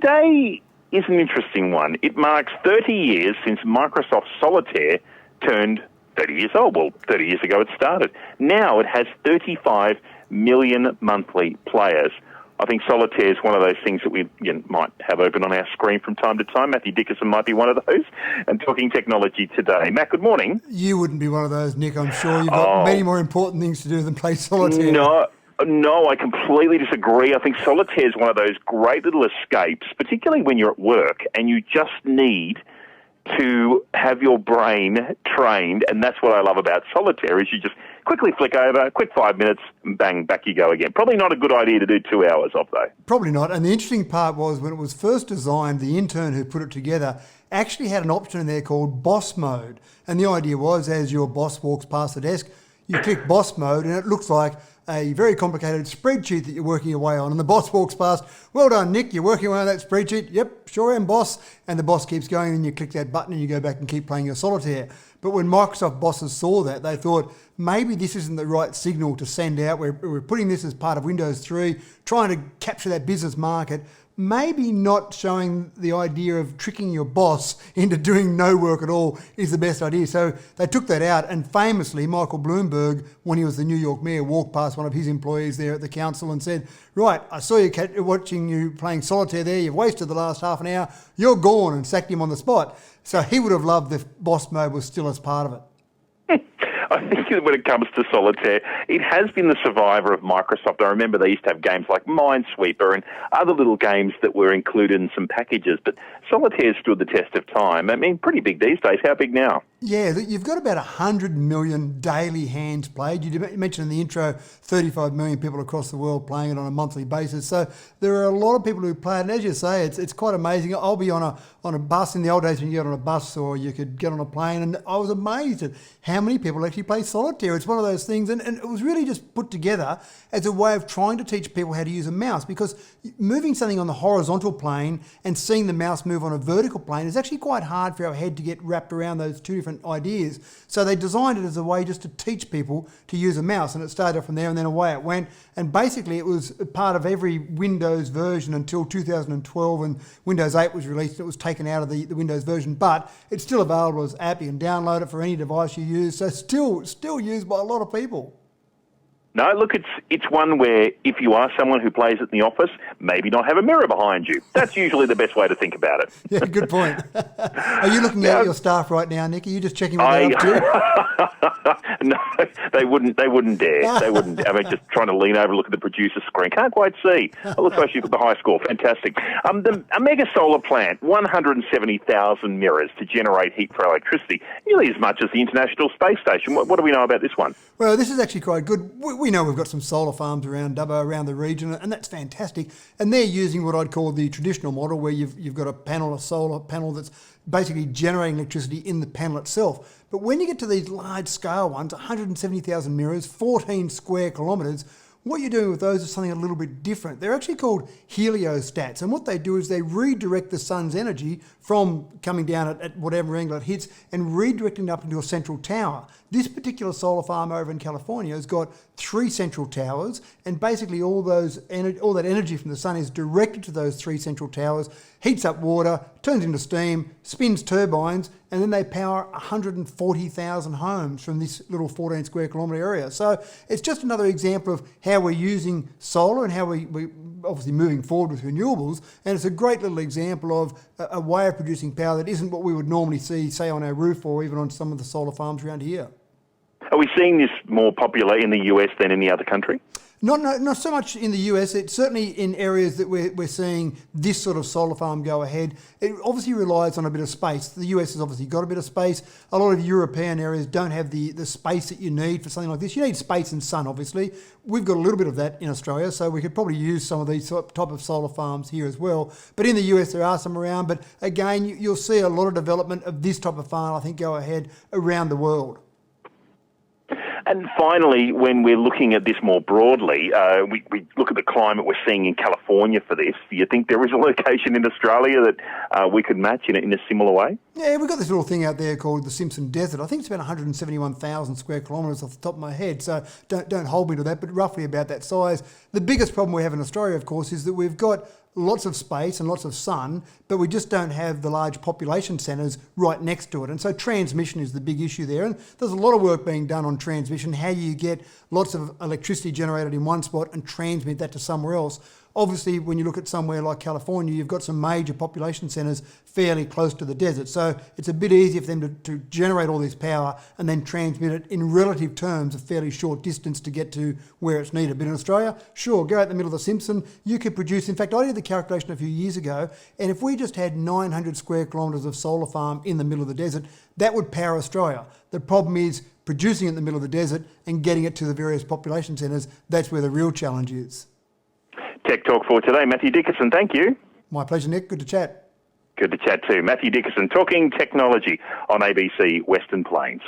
today is an interesting one. It marks 30 years since Microsoft Solitaire turned 30 years old. Well, 30 years ago it started. Now it has 35 million monthly players. I think Solitaire is one of those things that we might have open on our screen from time to time. Matthew Dickerson might be one of those. And talking technology today. Matt, good morning. You wouldn't be one of those, Nick, I'm sure. You've got many more important things to do than play Solitaire. No, I completely disagree. I think Solitaire is one of those great little escapes, particularly when you're at work and you just need to have your brain trained, and that's what I love about Solitaire, is you just quickly flick over, quick 5 minutes, and bang, back you go again. Probably not a good idea to do 2 hours of, though. Probably not, and the interesting part was when it was first designed, the intern who put it together actually had an option in there called Boss Mode, and the idea was as your boss walks past the desk, you click Boss Mode, and it looks like a very complicated spreadsheet that you're working away on. And the boss walks past, well done, Nick, you're working away on that spreadsheet. Yep, sure am, boss. And the boss keeps going, and you click that button and you go back and keep playing your Solitaire. But when Microsoft bosses saw that, they thought, maybe this isn't the right signal to send out. We're putting this as part of Windows 3, trying to capture that business market. Maybe not showing the idea of tricking your boss into doing no work at all is the best idea. So they took that out, and famously, Michael Bloomberg, when he was the New York mayor, walked past one of his employees there at the council and said, right, I saw you watching you playing Solitaire there, you've wasted the last half an hour, you're gone, and sacked him on the spot. So he would have loved if Boss Mode was still as part of it. I think when it comes to Solitaire, it has been the survivor of Microsoft. I remember they used to have games like Minesweeper and other little games that were included in some packages, but Solitaire stood the test of time. I mean, pretty big these days. How big now? Yeah, you've got about 100 million daily hands played. You mentioned in the intro 35 million people across the world playing it on a monthly basis. So there are a lot of people who play it. And as you say, it's quite amazing. I'll be on a bus. In the old days when you get on a bus or you could get on a plane, and I was amazed at how many people actually play Solitaire. It's one of those things, and it was really just put together as a way of trying to teach people how to use a mouse, because moving something on the horizontal plane and seeing the mouse move on a vertical plane is actually quite hard for our head to get wrapped around those two different ideas. So they designed it as a way just to teach people to use a mouse, and it started from there and then away it went. And basically it was part of every Windows version until 2012, when Windows 8 was released. It was taken out of the Windows version, but it's still available as an app. You can download it for any device you use, so still used by a lot of people. No, look, it's one where if you are someone who plays it in the office, maybe not have a mirror behind you. That's usually the best way to think about it. Yeah, good point. Are you looking at your staff right now, Nick? Are you just checking what they're up to? No, they wouldn't dare. They wouldn't. I mean, just trying to lean over and look at the producer screen. Can't quite see. It looks like she's got the high score. Fantastic. A mega solar plant, 170,000 mirrors to generate heat for electricity, nearly as much as the International Space Station. What do we know about this one? Well, this is actually quite good. We know we've got some solar farms around Dubbo, around the region, and that's fantastic. And they're using what I'd call the traditional model, where you've got a solar panel that's basically generating electricity in the panel itself. But when you get to these large-scale ones, 170,000 mirrors, 14 square kilometres, what you're doing with those is something a little bit different. They're actually called heliostats, and what they do is they redirect the sun's energy from coming down at whatever angle it hits and redirecting it up into a central tower. This particular solar farm over in California has got 3 central towers, and basically all that energy from the sun is directed to those 3 central towers, heats up water, turns into steam, spins turbines, and then they power 140,000 homes from this little 14 square kilometre area. So it's just another example of how we're using solar and how we obviously moving forward with renewables, and it's a great little example of a way of producing power that isn't what we would normally see, say, on our roof or even on some of the solar farms around here. Are we seeing this more popular in the US than any other country? Not so much in the US. It's certainly in areas that we're seeing this sort of solar farm go ahead. It obviously relies on a bit of space. The US has obviously got a bit of space. A lot of European areas don't have the space that you need for something like this. You need space and sun, obviously. We've got a little bit of that in Australia, so we could probably use some of these type of solar farms here as well. But in the US, there are some around. But again, you'll see a lot of development of this type of farm, I think, go ahead around the world. And finally, when we're looking at this more broadly, we look at the climate we're seeing in California for this. Do you think there is a location in Australia that we could match in a similar way? Yeah, we've got this little thing out there called the Simpson Desert. I think it's about 171,000 square kilometres off the top of my head, so don't hold me to that, but roughly about that size. The biggest problem we have in Australia, of course, is that we've got lots of space and lots of sun, but we just don't have the large population centres right next to it. And so transmission is the big issue there. And there's a lot of work being done on transmission, how you get lots of electricity generated in one spot and transmit that to somewhere else. Obviously, when you look at somewhere like California, you've got some major population centres fairly close to the desert. So it's a bit easier for them to generate all this power and then transmit it in relative terms, a fairly short distance to get to where it's needed. But in Australia, sure, go out the middle of the Simpson, you could produce, in fact, I did the calculation a few years ago, and if we just had 900 square kilometres of solar farm in the middle of the desert, that would power Australia. The problem is producing it in the middle of the desert and getting it to the various population centres. That's where the real challenge is. Tech Talk for today. Matthew Dickerson, thank you. My pleasure, Nick. Good to chat. Good to chat too. Matthew Dickerson talking technology on ABC Western Plains.